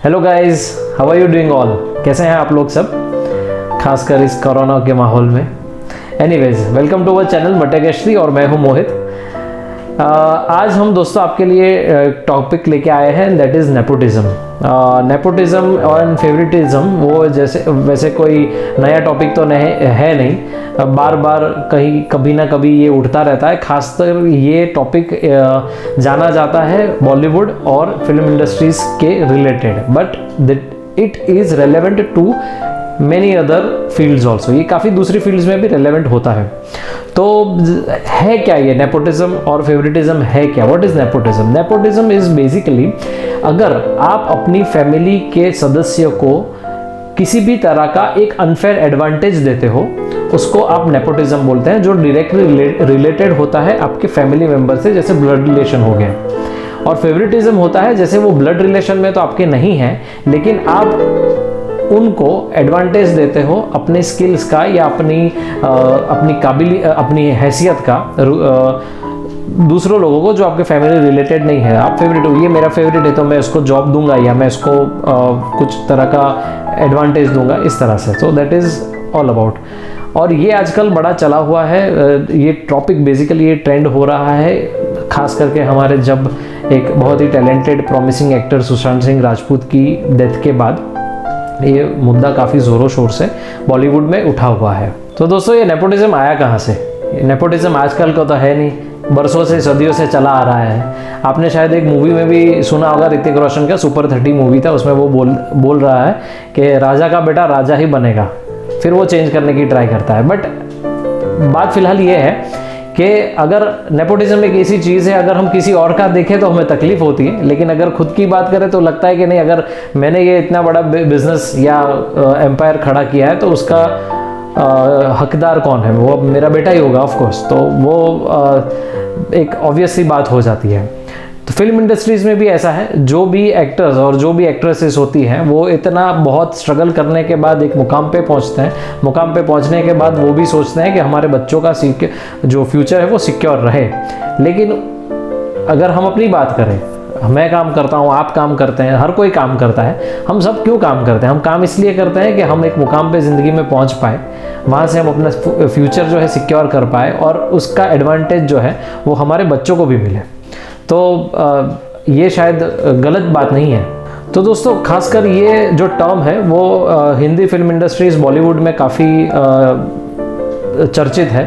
Hello guys, how are you doing all. कैसे हैं आप लोग सब, खासकर इस कोरोना के माहौल में। Anyways, welcome to our channel मटेगेश्री और मैं हूं मोहित। आज हम दोस्तों आपके लिए टॉपिक लेके आए हैं, दैट इज़ नेपोटिज्म। नेपोटिज्म और फेवरेटिज्म वो जैसे वैसे कोई नया टॉपिक तो नहीं, बार बार कहीं कभी ना कभी ये उठता रहता है। खासकर ये टॉपिक जाना जाता है बॉलीवुड और फिल्म इंडस्ट्रीज के related, but it is relevant to many other fields also. ये काफ़ी दूसरी फील्ड्स में भी रेलेवेंट होता है। तो है क्या ये नेपोटिज्म और फेवरेटिज्म है क्या? What is nepotism? Nepotism is basically अगर आप अपनी फैमिली के सदस्य को किसी भी तरह का एक अनफेयर एडवांटेज देते हो, उसको आप नेपोटिज्म बोलते हैं, जो डायरेक्टली रिलेटेड होता है आपके फैमिली मेम्बर से, जैसे ब्लड रिलेशन हो गया। और फेवरेटिज्म होता है जैसे वो ब्लड रिलेशन में तो आपके नहीं है, लेकिन आप उनको एडवांटेज देते हो अपने स्किल्स का या अपनी हैसियत का दूसरों लोगों को जो आपके फैमिली रिलेटेड नहीं है। आप फेवरेट हो, ये मेरा फेवरेट है तो मैं उसको जॉब दूंगा या मैं इसको कुछ तरह का एडवांटेज दूंगा, इस तरह से। तो दैट इज़ ऑल अबाउट। और ये आजकल बड़ा चला हुआ है ये टॉपिक, बेसिकली ये ट्रेंड हो रहा है, खास करके हमारे जब एक बहुत ही talented promising actor Sushant Singh Rajput की डेथ के बाद ये मुद्दा काफ़ी ज़ोरों शोर से बॉलीवुड में उठा हुआ है। तो दोस्तों, ये नेपोटिज्म आया कहाँ से? नेपोटिज्म आजकल का तो है नहीं, बरसों से सदियों से चला आ रहा है। आपने शायद एक मूवी में भी सुना होगा, ऋतिक रोशन का सुपर 30 मूवी था, उसमें वो बोल रहा है कि राजा का बेटा राजा ही बनेगा, फिर वो चेंज करने की ट्राई करता है। बट बात फिलहाल ये है कि अगर नेपोटिज्म एक ऐसी चीज़ है, अगर हम किसी और का देखें तो हमें तकलीफ होती है, लेकिन अगर खुद की बात करें तो लगता है कि नहीं, अगर मैंने ये इतना बड़ा बिजनेस या एम्पायर खड़ा किया है तो उसका हकदार कौन है? वो मेरा बेटा ही होगा ऑफ कोर्स। तो वो एक ऑब्वियस सी बात हो जाती है। तो फिल्म इंडस्ट्रीज़ में भी ऐसा है, जो भी एक्टर्स और जो भी एक्ट्रेसेस होती हैं वो इतना बहुत स्ट्रगल करने के बाद एक मुकाम पे पहुंचते हैं। मुकाम पे पहुंचने के बाद वो भी सोचते हैं कि हमारे बच्चों का जो फ्यूचर है वो सिक्योर रहे। लेकिन अगर हम अपनी बात करें, मैं काम करता हूँ, आप काम करते हैं, हर कोई काम करता है। हम सब क्यों काम करते हैं? हम काम इसलिए करते हैं कि हम एक मुकाम पे ज़िंदगी में पहुँच पाए, वहाँ से हम अपना फ्यूचर जो है सिक्योर कर पाए और उसका एडवांटेज जो है वो हमारे बच्चों को भी मिले। तो ये शायद गलत बात नहीं है। तो दोस्तों, खासकर ये जो टर्म है वो हिंदी फिल्म इंडस्ट्रीज बॉलीवुड में काफ़ी चर्चित है।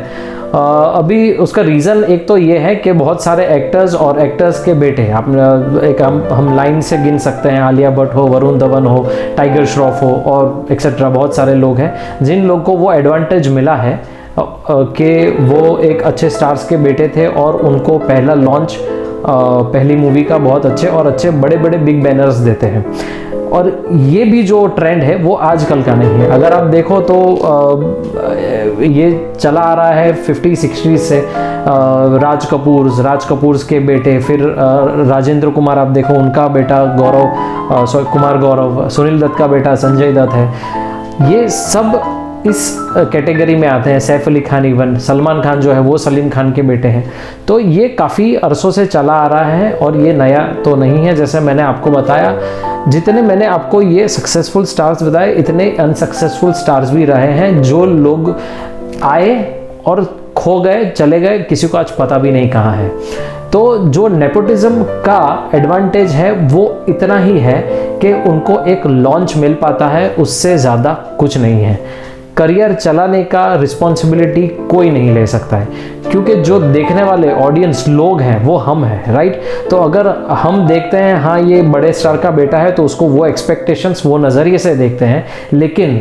अभी उसका रीज़न एक तो ये है कि बहुत सारे एक्टर्स और एक्टर्स के बेटे, हम लाइन से गिन सकते हैं, आलिया भट्ट हो, वरुण धवन हो, टाइगर श्रॉफ हो और एक्सेट्रा, बहुत सारे लोग हैं जिन लोग को वो एडवांटेज मिला है कि वो एक अच्छे स्टार्स के बेटे थे और उनको पहला लॉन्च पहली मूवी का बहुत अच्छे बड़े बड़े बिग बैनर्स देते हैं। और ये भी जो ट्रेंड है वो आजकल का नहीं है। अगर आप देखो तो ये चला आ रहा है 50-60 से। राज कपूर के बेटे, फिर राजेंद्र कुमार, आप देखो उनका बेटा कुमार गौरव, सुनील दत्त का बेटा संजय दत्त है। ये सब इस कैटेगरी में आते हैं। सैफ अली खान, इवन सलमान खान जो है वो सलीम खान के बेटे हैं। तो ये काफ़ी अरसों से चला आ रहा है और ये नया तो नहीं है। जैसे मैंने आपको बताया, जितने मैंने आपको ये सक्सेसफुल स्टार्स बताए, इतने अनसक्सेसफुल स्टार्स भी रहे हैं, जो लोग आए और खो गए, चले गए, किसी को आज पता भी नहीं कहाँ है। तो जो नेपोटिज्म का एडवांटेज है वो इतना ही है कि उनको एक लॉन्च मिल पाता है, उससे ज़्यादा कुछ नहीं है। करियर चलाने का रिस्पॉन्सिबिलिटी कोई नहीं ले सकता है, क्योंकि जो देखने वाले ऑडियंस लोग हैं वो हम हैं, राइट? तो अगर हम देखते हैं हाँ ये बड़े स्टार का बेटा है, तो उसको वो एक्सपेक्टेशंस, वो नज़रिए से देखते हैं, लेकिन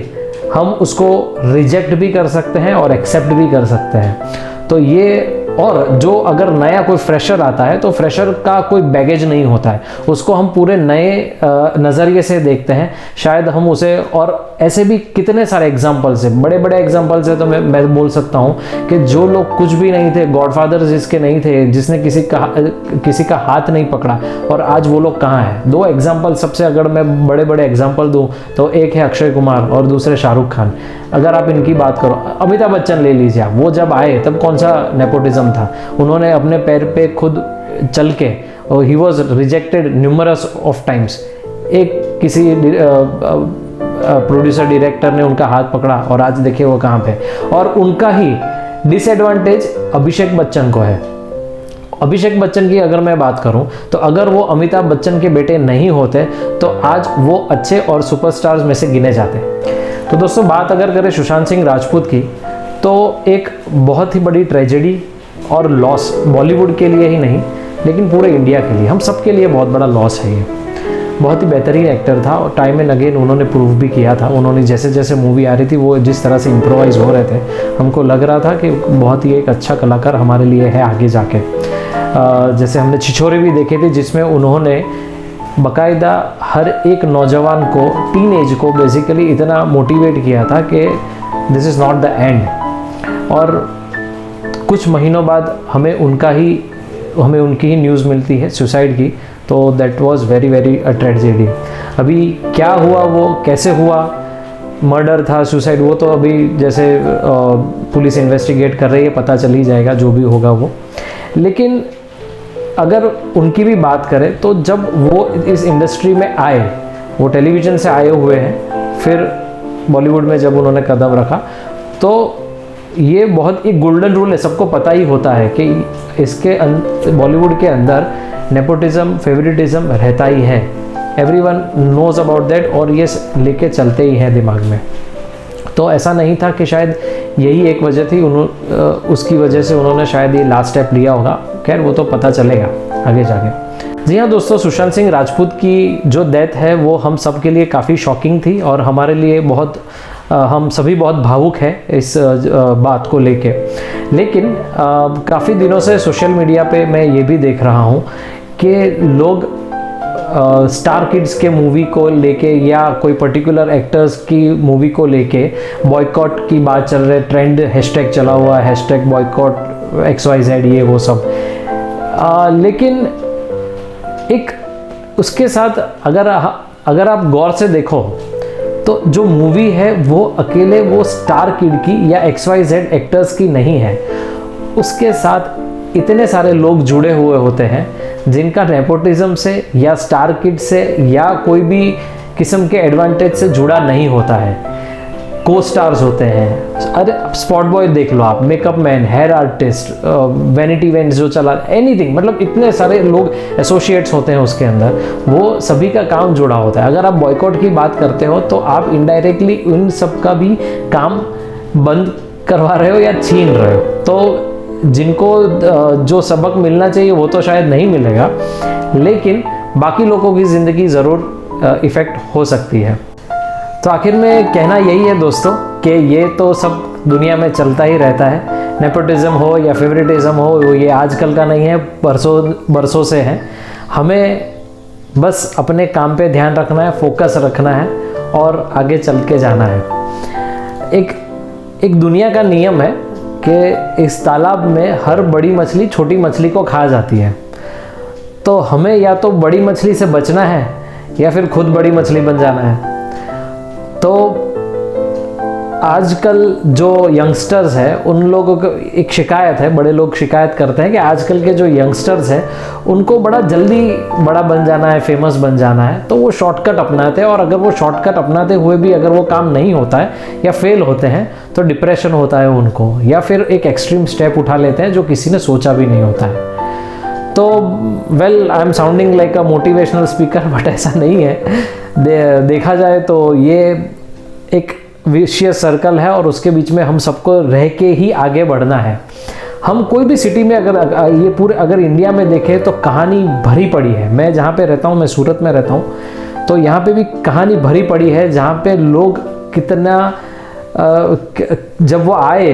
हम उसको रिजेक्ट भी कर सकते हैं और एक्सेप्ट भी कर सकते हैं। तो ये, और जो अगर नया कोई फ्रेशर आता है तो फ्रेशर का कोई बैगेज नहीं होता है, उसको हम पूरे नए नज़रिए से देखते हैं। शायद हम उसे, और ऐसे भी कितने सारे एग्जाम्पल्स हैं, बड़े बड़े एग्जाम्पल्स हैं। तो मैं बोल सकता हूँ कि जो लोग कुछ भी नहीं थे, गॉडफादर जिसके नहीं थे, जिसने किसी का हाथ नहीं पकड़ा, और आज वो लोग कहाँ हैं? 2 एग्जाम्पल सबसे, अगर मैं बड़े बड़े एग्जाम्पल दूँ तो एक है अक्षय कुमार और दूसरे शाहरुख खान। अगर आप इनकी बात करो, अमिताभ बच्चन ले लीजिए आप, वो जब आए तब कौन सा नेपोटिज्म था? उन्होंने अपने पैर पे खुद चल के, he was rejected numerous of times, एक किसी प्रोड्यूसर डायरेक्टर ने उनका हाथ पकड़ा और आज देखिए वो कहाँ पे। और उनका ही डिसएडवांटेज अभिषेक बच्चन को है। अभिषेक बच्चन की अगर मैं बात करूं तो अगर वो अमिताभ बच्चन के बेटे नहीं होते तो आज वो अच्छे और सुपरस्टार्स में से गिने जाते। तो दोस्तों बात अगर करें सुशांत सिंह राजपूत की तो एक बहुत ही बड़ी ट्रेजेडी और लॉस बॉलीवुड के लिए ही नहीं लेकिन पूरे इंडिया के लिए, हम सब के लिए बहुत बड़ा लॉस है ये। बहुत ही बेहतरीन एक्टर था और टाइम एंड अगेन उन्होंने प्रूव भी किया था। उन्होंने जैसे जैसे मूवी आ रही थी वो जिस तरह से इम्प्रोवाइज़ हो रहे थे हमको लग रहा था कि बहुत ही एक अच्छा कलाकार हमारे लिए है आगे जाके। जैसे हमने छिछोरे भी देखे थे जिसमें उन्होंने बाकायदा हर एक नौजवान को, टीन एज को बेसिकली इतना मोटिवेट किया था कि this is not the end. और कुछ महीनों बाद हमें उनकी ही न्यूज़ मिलती है सुसाइड की, तो that was very very a tragedy. अभी क्या हुआ, वो कैसे हुआ, मर्डर था, सुसाइड, वो तो अभी जैसे पुलिस इन्वेस्टिगेट कर रही है, पता चल ही जाएगा जो भी होगा वो। लेकिन अगर उनकी भी बात करें तो जब वो इस इंडस्ट्री में आए, वो टेलीविज़न से आए हुए हैं, फिर बॉलीवुड में जब उन्होंने कदम रखा तो ये बहुत एक गोल्डन रूल है, सबको पता ही होता है कि इसके बॉलीवुड के अंदर नेपोटिज्म, फेवरेटिज्म रहता ही है। एवरीवन नोज अबाउट दैट और ये लेके चलते ही हैं दिमाग में। तो ऐसा नहीं था कि शायद यही एक वजह थी, उसकी वजह से उन्होंने शायद ये लास्ट स्टेप लिया होगा। खैर वो तो पता चलेगा आगे जाके। जी हाँ दोस्तों, सुशांत सिंह राजपूत की जो डेथ है वो हम सब के लिए काफ़ी शॉकिंग थी और हमारे लिए बहुत हम सभी बहुत भावुक हैं इस बात को लेके। लेकिन काफ़ी दिनों से सोशल मीडिया पे मैं ये भी देख रहा हूँ कि लोग स्टार किड्स के मूवी को लेके या कोई पर्टिकुलर एक्टर्स की मूवी को लेके बॉयकॉट की बात चल रही है। ट्रेंड हैशटैग चला हुआ है, हैशटैग बॉयकॉट XYZ, ये वो सब। लेकिन एक उसके साथ अगर आप गौर से देखो तो जो मूवी है वो अकेले वो स्टार किड की या XYZ एक्टर्स की नहीं है, उसके साथ इतने सारे लोग जुड़े हुए होते हैं जिनका नेपोटिज्म से या स्टार किड से या कोई भी किस्म के एडवांटेज से जुड़ा नहीं होता है। को स्टार्स होते हैं, अरे स्पॉट बॉय देख लो आप, makeup man, hair artist, vanity vans जो चला, एनीथिंग, मतलब इतने सारे लोग एसोसिएट्स होते हैं उसके अंदर, वो सभी का काम जुड़ा होता है। अगर आप बॉयकॉट की बात करते हो तो आप इनडायरेक्टली उन सब का भी काम बंद करवा रहे हो या छीन रहे हो। तो जिनको जो सबक मिलना चाहिए वो तो शायद नहीं मिलेगा, लेकिन बाकी लोगों की ज़िंदगी ज़रूर इफ़ेक्ट हो सकती है। तो आखिर में कहना यही है दोस्तों कि ये तो सब दुनिया में चलता ही रहता है। नेपोटिज्म हो या फेवरेटिज्म हो, ये आजकल का नहीं है, बरसों से है। हमें बस अपने काम पे ध्यान रखना है, फोकस रखना है और आगे चल के जाना है। एक दुनिया का नियम है कि इस तालाब में हर बड़ी मछली छोटी मछली को खा जाती है। तो हमें या तो बड़ी मछली से बचना है या फिर खुद बड़ी मछली बन जाना है। तो आजकल जो यंगस्टर्स हैं उन लोगों को एक शिकायत है, बड़े लोग शिकायत करते हैं कि आजकल के जो यंगस्टर्स हैं उनको बड़ा जल्दी बड़ा बन जाना है, फेमस बन जाना है, तो वो शॉर्टकट अपनाते हैं। और अगर वो शॉर्टकट अपनाते हुए भी अगर वो काम नहीं होता है या फेल होते हैं तो डिप्रेशन होता है उनको, या फिर एक एक्सट्रीम स्टेप उठा लेते हैं जो किसी ने सोचा भी नहीं होता है। तो well, I am sounding like a motivational speaker, but ऐसा नहीं है। देखा जाए तो ये एक विशियस सर्कल है और उसके बीच में हम सबको रह के ही आगे बढ़ना है। हम कोई भी सिटी में अगर इंडिया में देखें तो कहानी भरी पड़ी है। मैं जहाँ पे रहता हूँ, मैं सूरत में रहता हूँ, तो यहाँ पे भी कहानी भरी पड़ी है जहाँ पे लोग कितना जब वो आए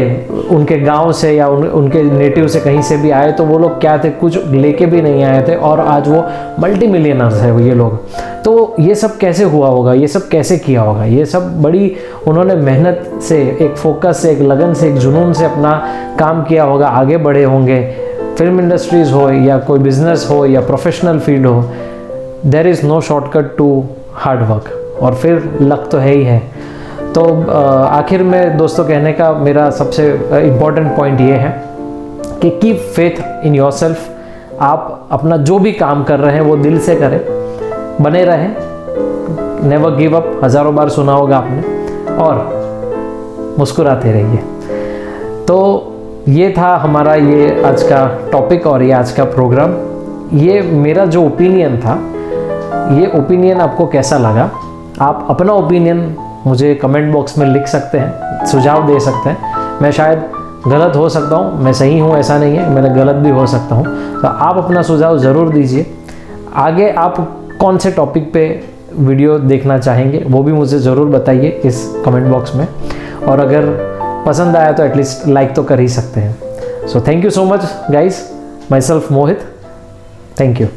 उनके गांव से या उनके नेटिव से कहीं से भी आए तो वो लोग क्या थे, कुछ लेके भी नहीं आए थे और आज वो मल्टी मिलियनर्स है ये लोग। तो ये सब कैसे हुआ होगा, ये सब कैसे किया होगा, ये सब बड़ी उन्होंने मेहनत से, एक फोकस से, एक लगन से, एक जुनून से अपना काम किया होगा, आगे बढ़े होंगे। फिल्म इंडस्ट्रीज़ हो या कोई बिजनेस हो या प्रोफेशनल फील्ड हो, there is no shortcut to hard work, और फिर लक तो है ही है। तो आखिर में दोस्तों कहने का मेरा सबसे इम्पॉर्टेंट पॉइंट ये है कि कीप फेथ इन योरसेल्फ। आप अपना जो भी काम कर रहे हैं वो दिल से करें, बने रहें नेवर गिव अप हज़ारों बार सुना होगा आपने, और मुस्कुराते रहिए। तो ये था हमारा ये आज का टॉपिक और ये आज का प्रोग्राम। ये मेरा जो ओपिनियन था, ये ओपिनियन आपको कैसा लगा? आप अपना ओपिनियन मुझे कमेंट बॉक्स में लिख सकते हैं, सुझाव दे सकते हैं। मैं शायद गलत हो सकता हूँ, मैं सही हूँ ऐसा नहीं है, मैं गलत भी हो सकता हूँ। तो आप अपना सुझाव ज़रूर दीजिए। आगे आप कौन से टॉपिक पे वीडियो देखना चाहेंगे वो भी मुझे ज़रूर बताइए इस कमेंट बॉक्स में। और अगर पसंद आया तो एटलीस्ट लाइक तो कर ही सकते हैं। So thank you so much guys, my self Mohit, thank you.